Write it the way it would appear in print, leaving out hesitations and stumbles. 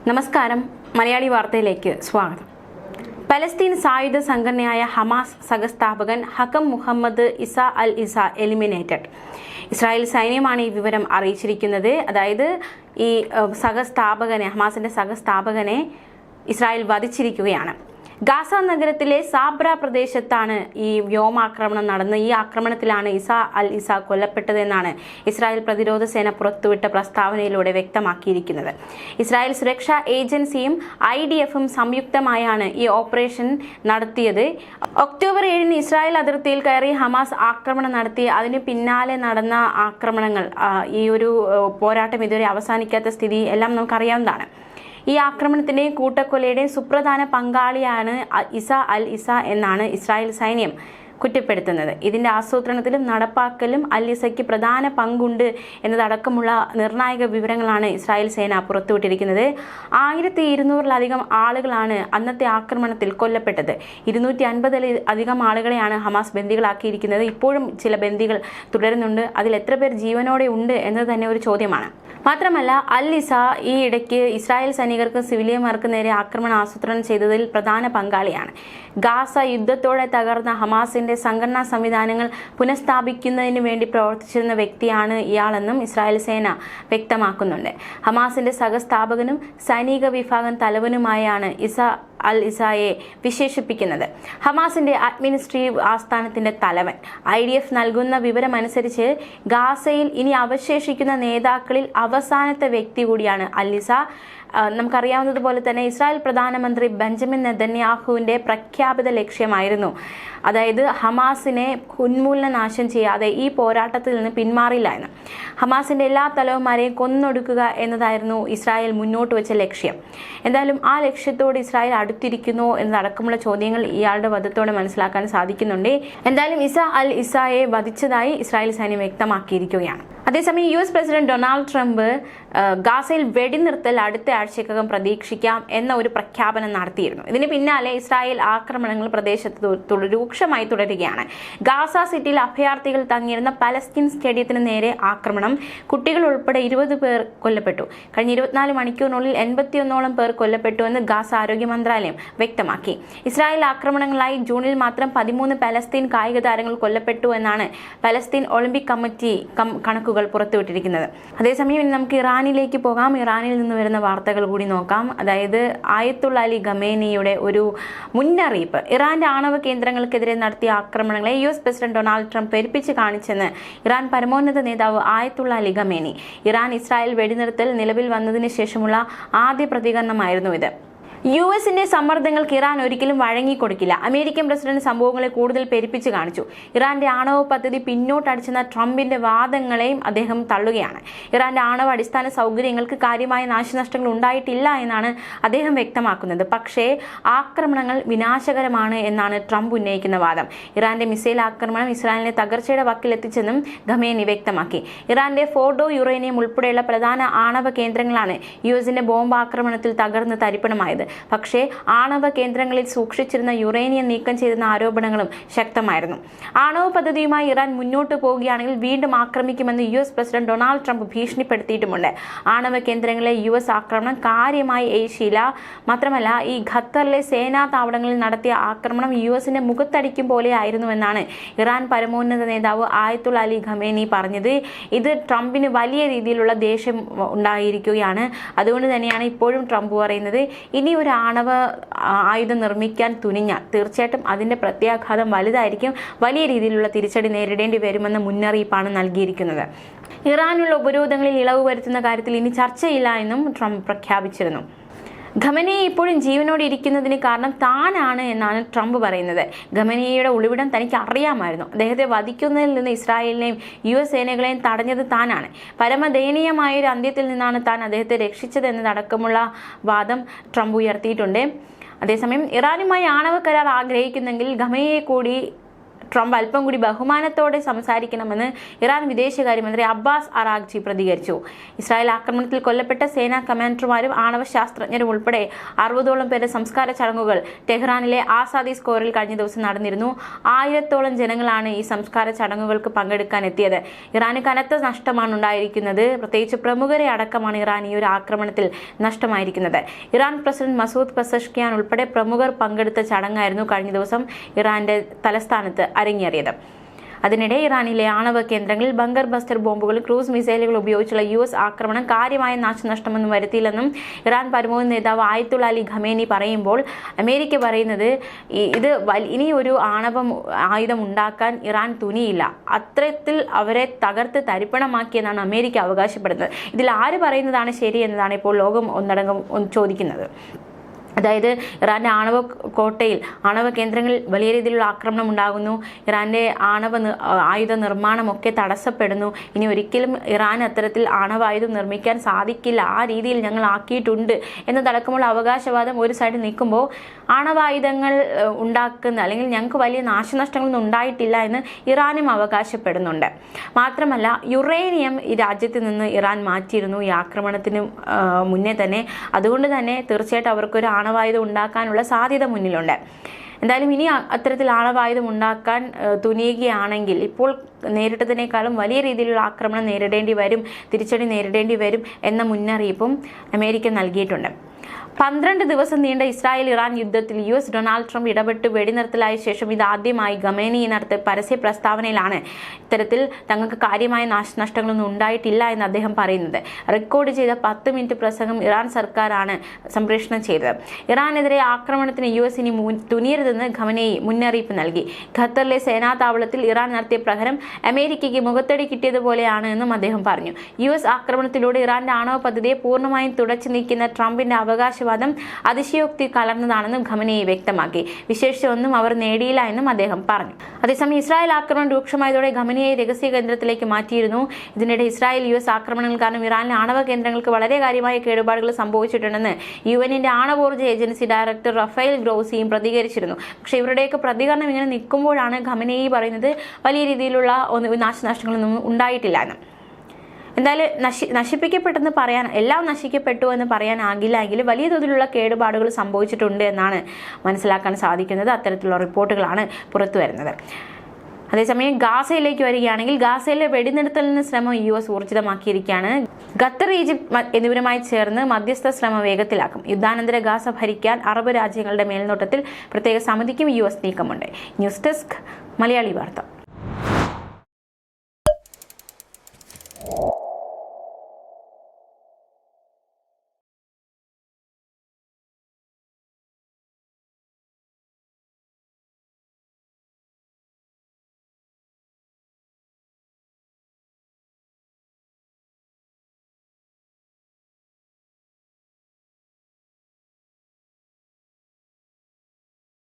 നമസ്കാരം, മലയാളി വാർത്തയിലേക്ക് സ്വാഗതം. പലസ്തീൻ സായുധ സംഘടനയായ ഹമാസ് സഹസ്ഥാപകൻ ഹക്കം മുഹമ്മദ് ഇസ അൽ ഇസ എലിമിനേറ്റഡ്. ഇസ്രായേൽ സൈന്യമാണ് ഈ വിവരം അറിയിച്ചിരിക്കുന്നത്. അതായത് ഈ ഹമാസിന്റെ സഹസ്ഥാപകനെ ഇസ്രായേൽ വധിച്ചിരിക്കുകയാണ്. ഗാസ നഗരത്തിലെ സാബ്ര പ്രദേശത്താണ് ഈ വ്യോമാക്രമണം നടന്നത്. ഈ ആക്രമണത്തിലാണ് ഇസ അൽ ഇസ കൊല്ലപ്പെട്ടതെന്നാണ് ഇസ്രായേൽ പ്രതിരോധ സേന പുറത്തുവിട്ട പ്രസ്താവനയിലൂടെ വ്യക്തമാക്കിയിരിക്കുന്നത്. ഇസ്രായേൽ സുരക്ഷാ ഏജൻസിയും IDFും സംയുക്തമായാണ് ഈ ഓപ്പറേഷൻ നടത്തിയത്. ഒക്ടോബർ 7 ഇസ്രായേൽ അതിർത്തിയിൽ കയറി ഹമാസ് ആക്രമണം നടത്തി. അതിന് പിന്നാലെ നടന്ന ആക്രമണങ്ങൾ, ഈ ഒരു പോരാട്ടം ഇതുവരെ അവസാനിക്കാത്ത സ്ഥിതി എല്ലാം നമുക്കറിയാവുന്നതാണ്. ഈ ആക്രമണത്തിന്റെയും കൂട്ടക്കൊലയുടെയും സുപ്രധാന പങ്കാളിയാണ് ഇസ അൽ ഇസ എന്നാണ് ഇസ്രായേൽ സൈന്യം കുറ്റപ്പെടുത്തുന്നത്. ഇതിന്റെ ആസൂത്രണത്തിലും നടപ്പാക്കലും അൽ ഇസയ്ക്ക് പ്രധാന പങ്കുണ്ട് എന്നതടക്കമുള്ള നിർണായക വിവരങ്ങളാണ് ഇസ്രായേൽ സേന പുറത്തുവിട്ടിരിക്കുന്നത്. 1200-ലധികം ആളുകളാണ് അന്നത്തെ ആക്രമണത്തിൽ കൊല്ലപ്പെട്ടത്. 250-ലധികം ആളുകളെയാണ് ഹമാസ് ബന്ദികളാക്കിയിരിക്കുന്നത്. ഇപ്പോഴും ചില ബന്ദികൾ തുടരുന്നുണ്ട്. അതിൽ എത്ര പേർ ജീവനോടെ ഉണ്ട് എന്നത് തന്നെ ഒരു ചോദ്യമാണ്. മാത്രമല്ല, അൽ ഇസ ഈ ഇടയ്ക്ക് ഇസ്രായേൽ സൈനികർക്ക് സിവിലിയന്മാർക്ക് നേരെ ആക്രമണം ആസൂത്രണം ചെയ്തതിൽ പ്രധാന പങ്കാളിയാണ്. ഗാസ യുദ്ധത്തോടെ തകർന്ന ഹമാസിന്റെ സംഘടനാ സംവിധാനങ്ങൾ പുനഃസ്ഥാപിക്കുന്നതിന് വേണ്ടി പ്രവർത്തിച്ചിരുന്ന വ്യക്തിയാണ് ഇയാളെന്നും ഇസ്രായേൽ സേന വ്യക്തമാക്കുന്നുണ്ട്. ഹമാസിന്റെ സഹസ്ഥാപകനും സൈനിക വിഭാഗം തലവനുമായാണ് ഇസ അൽ ഇസയെ വിശേഷിപ്പിക്കുന്നത്. ഹമാസിന്റെ അഡ്മിനിസ്ട്രേറ്റീവ് ആസ്ഥാനത്തിന്റെ തലവൻ. IDF നൽകുന്ന വിവരമനുസരിച്ച് ഗാസയിൽ ഇനി അവശേഷിക്കുന്ന നേതാക്കളിൽ അവസാനത്തെ വ്യക്തി കൂടിയാണ് അൽ ഇസ. നമുക്കറിയാവുന്നതുപോലെ തന്നെ ഇസ്രായേൽ പ്രധാനമന്ത്രി ബെഞ്ചമിൻ നെതന്യാഹുവിന്റെ പ്രഖ്യാപിത ലക്ഷ്യമായിരുന്നു, അതായത് ഹമാസിനെ ഉന്മൂലനാശം ചെയ്യാതെ ഈ പോരാട്ടത്തിൽ നിന്ന് പിന്മാറില്ല എന്ന്. ഹമാസിന്റെ എല്ലാ തലവന്മാരെയും കൊന്നൊടുക്കുക എന്നതായിരുന്നു ഇസ്രായേൽ മുന്നോട്ട് വെച്ച ലക്ഷ്യം. എന്തായാലും ആ ലക്ഷ്യത്തോട് ഇസ്രായേൽ അടുത്തിരിക്കുന്നു എന്നതടക്കമുള്ള ചോദ്യങ്ങൾ ഇയാളുടെ വധത്തോടെ മനസ്സിലാക്കാൻ സാധിക്കുന്നുണ്ട്. എന്തായാലും ഇസ അൽ ഇസയെ വധിച്ചതായി ഇസ്രായേൽ സൈന്യം വ്യക്തമാക്കിയിരിക്കുകയാണ്. അതേസമയം US പ്രസിഡന്റ് ഡൊണാൾഡ് ട്രംപ് ഗാസയിൽ വെടിനിർത്തൽ അടുത്ത ആഴ്ചക്കകം പ്രതീക്ഷിക്കാം എന്ന ഒരു പ്രഖ്യാപനം നടത്തിയിരുന്നു. ഇതിന് പിന്നാലെ ഇസ്രായേൽ ആക്രമണങ്ങൾ പ്രദേശത്ത് രൂക്ഷമായി തുടരുകയാണ്. ഗാസ സിറ്റിയിൽ അഭയാർത്ഥികൾ തങ്ങിയിരുന്ന പലസ്തീൻ സ്റ്റേഡിയത്തിന് നേരെ ആക്രമണം. കുട്ടികൾ ഉൾപ്പെടെ 20 പേർ കൊല്ലപ്പെട്ടു. കഴിഞ്ഞ 24 മണിക്കൂറിനുള്ളിൽ 81ഓളം പേർ കൊല്ലപ്പെട്ടു എന്ന് ഗാസ ആരോഗ്യ മന്ത്രാലയം വ്യക്തമാക്കി. ഇസ്രായേൽ ആക്രമണങ്ങളായി ജൂണിൽ മാത്രം 13 പലസ്തീൻ കായിക താരങ്ങൾ കൊല്ലപ്പെട്ടു എന്നാണ് പലസ്തീൻ ഒളിമ്പിക് കമ്മിറ്റി കണക്കുകൾ പുറത്തുവിട്ടിരിക്കുന്നത്. അതേസമയം ഇനി നമുക്ക് ഇറാനിലേക്ക് പോകാം. ഇറാനിൽ നിന്ന് വരുന്ന വാർത്തകൾ കൂടി നോക്കാം. അതായത് ആയത്തുള്ള അലി ഖമേനിയുടെ ഒരു മുന്നറിയിപ്പ്. ഇറാന്റെ ആണവ കേന്ദ്രങ്ങൾക്കെതിരെ നടത്തിയ ആക്രമണങ്ങളെ US പ്രസിഡന്റ് ഡൊണാൾഡ് ട്രംപ് പെരുപ്പിച്ച് കാണിച്ചെന്ന് ഇറാൻ പരമോന്നത നേതാവ് Ayatollah Ali Khamenei. Iran Israel വെടിനിർത്തൽ നിലവിൽ വന്നതിന് ശേഷമുള്ള ആദ്യ പ്രതികരണമായിരുന്നു ഇത്. US-ന്റെ സമ്മർദ്ദങ്ങൾക്ക് ഇറാൻ ഒരിക്കലും വഴങ്ങിക്കൊടുക്കില്ല. അമേരിക്കൻ പ്രസിഡന്റ് സംഭവങ്ങളെ കൂടുതൽ പെരുപ്പിച്ച് കാണിച്ചു. ഇറാന്റെ ആണവ പദ്ധതി പിന്നോട്ടടിച്ചെന്ന ട്രംപിന്റെ വാദങ്ങളെയും അദ്ദേഹം തള്ളുകയാണ്. ഇറാന്റെ ആണവ അടിസ്ഥാന സൗകര്യങ്ങൾക്ക് കാര്യമായ നാശനഷ്ടങ്ങൾ ഉണ്ടായിട്ടില്ല എന്നാണ് അദ്ദേഹം വ്യക്തമാക്കുന്നത്. പക്ഷേ ആക്രമണങ്ങൾ വിനാശകരമാണ് എന്നാണ് ട്രംപ് ഉന്നയിക്കുന്ന വാദം. ഇറാന്റെ മിസൈൽ ആക്രമണം ഇസ്രായേലിനെ തകർച്ചയുടെ വക്കിലെത്തിച്ചെന്നും ഖമേനി വ്യക്തമാക്കി. ഇറാന്റെ ഫോർഡോ യുറേനിയം ഉൾപ്പെടെയുള്ള പ്രധാന ആണവ കേന്ദ്രങ്ങളാണ് US-ന്റെ ബോംബ് ആക്രമണത്തിൽ തകർന്ന് തരിപ്പണമായത്. പക്ഷേ ആണവ കേന്ദ്രങ്ങളിൽ സൂക്ഷിച്ചിരുന്ന യുറേനിയം നീക്കം ചെയ്തെന്ന ആരോപണങ്ങളും ശക്തമായിരുന്നു. ആണവ പദ്ധതിയുമായി ഇറാൻ മുന്നോട്ട് പോവുകയാണെങ്കിൽ വീണ്ടും ആക്രമിക്കുമെന്ന് US പ്രസിഡന്റ് ഡൊണാൾഡ് ട്രംപ് ഭീഷണിപ്പെടുത്തിയിട്ടുമുണ്ട്. ആണവ കേന്ദ്രങ്ങളിലെ US ആക്രമണം കാര്യമായി ഏഷ്യയില്ല. മാത്രമല്ല, ഈ ഖത്തറിലെ സേനാ താവളങ്ങളിൽ നടത്തിയ ആക്രമണം US-ന്റെ മുഖത്തടിക്കും പോലെയായിരുന്നുവെന്നാണ് ഇറാൻ പരമോന്നത നേതാവ് ആയത്തുള്ള അലി ഖമേനി പറഞ്ഞത്. ഇത് ട്രംപിന് വലിയ രീതിയിലുള്ള ദേഷ്യം ഉണ്ടായിരിക്കുകയാണ്. അതുകൊണ്ട് തന്നെയാണ് ഇപ്പോഴും ട്രംപ് പറയുന്നത്, ഇനി ഒരു ആണവ ആയുധം നിർമ്മിക്കാൻ തുനിഞ്ഞാൽ തീർച്ചയായിട്ടും അതിന്റെ പ്രത്യാഘാതം വലുതായിരിക്കും, വലിയ രീതിയിലുള്ള തിരിച്ചടി നേരിടേണ്ടി വരുമെന്ന മുന്നറിയിപ്പാണ് നൽകിയിരിക്കുന്നത്. ഇറാനുള്ള ഉപരോധങ്ങളിൽ ഇളവ് വരുത്തുന്ന കാര്യത്തിൽ ഇനി ചർച്ചയില്ല എന്നും ട്രംപ് പ്രഖ്യാപിച്ചിരുന്നു. ഖമേനി ഇപ്പോഴും ജീവനോടെ ഇരിക്കുന്നതിന് കാരണം താനാണ് എന്നാണ് ട്രംപ് പറയുന്നത്. ഖമേനിയുടെ ഒളിവിടം തനിക്ക് അറിയാമായിരുന്നു. അദ്ദേഹത്തെ വധിക്കുന്നതിൽ നിന്ന് ഇസ്രായേലിനെയും US സേനകളെയും തടഞ്ഞത് താനാണ്. പരമദയനീയമായ ഒരു അന്ത്യത്തിൽ നിന്നാണ് താൻ അദ്ദേഹത്തെ രക്ഷിച്ചത് എന്നതടക്കമുള്ള വാദം ട്രംപ് ഉയർത്തിയിട്ടുണ്ട്. അതേസമയം ഇറാനുമായി ആണവ കരാർ ആഗ്രഹിക്കുന്നെങ്കിൽ ഖമേനിയെ കൂടി ട്രംപ് അല്പം കൂടി ബഹുമാനത്തോടെ സംസാരിക്കണമെന്ന് ഇറാൻ വിദേശകാര്യമന്ത്രി അബ്ബാസ് അറാഗ്ചി പ്രതികരിച്ചു. ഇസ്രായേൽ ആക്രമണത്തിൽ കൊല്ലപ്പെട്ട സേനാ കമാൻഡർമാരും ആണവ ശാസ്ത്രജ്ഞരും ഉൾപ്പെടെ 60ഓളം പേരുടെ സംസ്കാര ചടങ്ങുകൾ ടെഹ്റാനിലെ ആസാദി സ്ക്വയറിൽ കഴിഞ്ഞ ദിവസം നടന്നിരുന്നു. 1000ഓളം ജനങ്ങളാണ് ഈ സംസ്കാര ചടങ്ങുകൾക്ക് പങ്കെടുക്കാൻ എത്തിയത്. ഇറാന് കനത്ത നഷ്ടമാണ് ഉണ്ടായിരിക്കുന്നത്. പ്രത്യേകിച്ച് പ്രമുഖരെ അടക്കമാണ് ഇറാൻ ഈ ഒരു ആക്രമണത്തിൽ നഷ്ടമായിരിക്കുന്നത്. ഇറാൻ പ്രസിഡന്റ് മസൂദ് പെസഷ്കിയാൻ ഉൾപ്പെടെ പ്രമുഖർ പങ്കെടുത്ത ചടങ്ങായിരുന്നു കഴിഞ്ഞ ദിവസം ഇറാന്റെ തലസ്ഥാനത്ത് അരങ്ങേറിയത്. അതിനിടെ ഇറാനിലെ ആണവ കേന്ദ്രങ്ങളിൽ ബങ്കർ ബസ്റ്റർ ബോംബുകളും ക്രൂസ് മിസൈലുകൾ ഉപയോഗിച്ചുള്ള US ആക്രമണം കാര്യമായ നാശനഷ്ടമൊന്നും വരുത്തിയില്ലെന്നും ഇറാൻ പരമോന്നത നേതാവ് ആയത്തുള്ള അലി ഖമേനി പറയുമ്പോൾ അമേരിക്ക പറയുന്നത് ഇത് ഇനി ഒരു ആയുധം ഉണ്ടാക്കാൻ ഇറാൻ തുനിയില്ല, അത്തരത്തിൽ അവരെ തകർത്ത് തരിപ്പണമാക്കിയെന്നാണ് അമേരിക്ക അവകാശപ്പെടുന്നത്. ഇതിൽ ആര് പറയുന്നതാണ് ശരി എന്നതാണ് ഇപ്പോൾ ലോകം ഒന്നടങ്കം ചോദിക്കുന്നത്. അതായത് ഇറാന്റെ ആണവ കേന്ദ്രങ്ങളിൽ വലിയ രീതിയിലുള്ള ആക്രമണം ഉണ്ടാകുന്നു. ഇറാന്റെ ആയുധ നിർമ്മാണമൊക്കെ തടസ്സപ്പെടുന്നു. ഇനി ഒരിക്കലും ഇറാൻ അത്തരത്തിൽ ആണവായുധം നിർമ്മിക്കാൻ സാധിക്കില്ല, ആ രീതിയിൽ ഞങ്ങൾ ആക്കിയിട്ടുണ്ട് എന്നതടക്കമുള്ള അവകാശവാദം ഒരു സൈഡിൽ നിൽക്കുമ്പോൾ ആണവായുധങ്ങൾ ഉണ്ടാക്കുന്ന അല്ലെങ്കിൽ ഞങ്ങൾക്ക് വലിയ നാശനഷ്ടങ്ങളൊന്നും ഉണ്ടായിട്ടില്ല എന്ന് ഇറാനും അവകാശപ്പെടുന്നുണ്ട്. മാത്രമല്ല യുറേനിയം ഈ രാജ്യത്ത് നിന്ന് ഇറാൻ മാറ്റിയിരുന്നു ഈ ആക്രമണത്തിന് മുന്നേ തന്നെ. അതുകൊണ്ട് തന്നെ തീർച്ചയായിട്ടും അവർക്കൊരു ആണവായുധം ഉണ്ടാക്കാനുള്ള സാധ്യത മുന്നിലുണ്ട്. എന്തായാലും ഇനി അത്തരത്തിൽ ആണവായുധം ഉണ്ടാക്കാൻ തുനിയുകയാണെങ്കിൽ ഇപ്പോൾ നേരിട്ടതിനേക്കാളും വലിയ രീതിയിലുള്ള ആക്രമണം നേരിടേണ്ടി വരും, തിരിച്ചടി നേരിടേണ്ടി വരും എന്ന മുന്നറിയിപ്പും അമേരിക്ക നൽകിയിട്ടുണ്ട്. 12 ദിവസം നീണ്ട ഇസ്രായേൽ ഇറാൻ യുദ്ധത്തിൽ US ഡൊണാൾഡ് ട്രംപ് ഇടപെട്ട് വെടിനിർത്തലായ ശേഷം ഇതാദ്യമായി ഖമേനി നടത്തിയ പരസ്യ പ്രസ്താവനയിലാണ് ഇത്തരത്തിൽ തങ്ങൾക്ക് കാര്യമായ നാശനഷ്ടങ്ങളൊന്നും ഉണ്ടായിട്ടില്ല എന്ന് അദ്ദേഹം പറയുന്നത്. റെക്കോർഡ് ചെയ്ത 10 മിനിറ്റ് പ്രസംഗം ഇറാൻ സർക്കാരാണ് സംപ്രേഷണം ചെയ്തത്. ഇറാനെതിരെ ആക്രമണത്തിന് US ഇനി തുനിയരുതെന്ന് ഖമേനി മുന്നറിയിപ്പ് നൽകി. ഖത്തറിലെ സേനാ താവളത്തിൽ ഇറാൻ നടത്തിയ പ്രഹരം അമേരിക്കയ്ക്ക് മുഖത്തടി കിട്ടിയതുപോലെയാണ് എന്നും അദ്ദേഹം പറഞ്ഞു. US ആക്രമണത്തിലൂടെ ഇറാന്റെ ആണവ പദ്ധതിയെ പൂർണ്ണമായും തുടച്ചു നീക്കുന്ന ട്രംപിന്റെ അവകാശവാദം അതിശയോക്തി കലർന്നതാണെന്നും ഖമേനി വ്യക്തമാക്കി. വിശേഷിച്ചൊന്നും അവർ നേടിയില്ല എന്നും അദ്ദേഹം പറഞ്ഞു. അതേസമയം ഇസ്രായേൽ ആക്രമണം രൂക്ഷമായതോടെ ഖമേനിയെ രഹസ്യ കേന്ദ്രത്തിലേക്ക് മാറ്റിയിരുന്നു. ഇതിനിടെ ഇസ്രായേൽ US ആക്രമണങ്ങൾ കാരണം ഇറാനിലെ ആണവ കേന്ദ്രങ്ങൾക്ക് വളരെ കാര്യമായ കേടുപാടുകൾ സംഭവിച്ചിട്ടുണ്ടെന്ന് UNന്റെ ആണവോർജ്ജ ഏജൻസി ഡയറക്ടർ റഫേൽ ഗ്രോസിയും പ്രതികരിച്ചിരുന്നു. പക്ഷേ ഇവരുടെയൊക്കെ പ്രതികരണം ഇങ്ങനെ നിൽക്കുമ്പോഴാണ് ഖമേനി പറയുന്നത് വലിയ രീതിയിലുള്ള നാശനഷ്ടങ്ങളൊന്നും ഉണ്ടായിട്ടില്ല എന്ന്. എന്തായാലും നശിപ്പിക്കപ്പെട്ടെന്ന് പറയാൻ, എല്ലാം നശിക്കപ്പെട്ടു എന്ന് പറയാനാകില്ല എങ്കിലും വലിയ തോതിലുള്ള കേടുപാടുകൾ സംഭവിച്ചിട്ടുണ്ട് എന്നാണ് മനസ്സിലാക്കാൻ സാധിക്കുന്നത്. അത്തരത്തിലുള്ള റിപ്പോർട്ടുകളാണ് പുറത്തു വരുന്നത്. അതേസമയം ഗാസയിലേക്ക് വരികയാണെങ്കിൽ ഗാസയിലെ വെടിനിർത്തലിന് ശ്രമം US ഊർജിതമാക്കിയിരിക്കുകയാണ്. ഖത്തർ, ഈജിപ്ത് എന്നിവരുമായി ചേർന്ന് മധ്യസ്ഥ ശ്രമം വേഗത്തിലാക്കും. യുദ്ധാനന്തര ഗാസ ഭരിക്കാൻ അറബ് രാജ്യങ്ങളുടെ മേൽനോട്ടത്തിൽ പ്രത്യേക സമിതിക്കും US നീക്കമുണ്ട്. ന്യൂസ് ഡെസ്ക് മലയാളി വാർത്ത.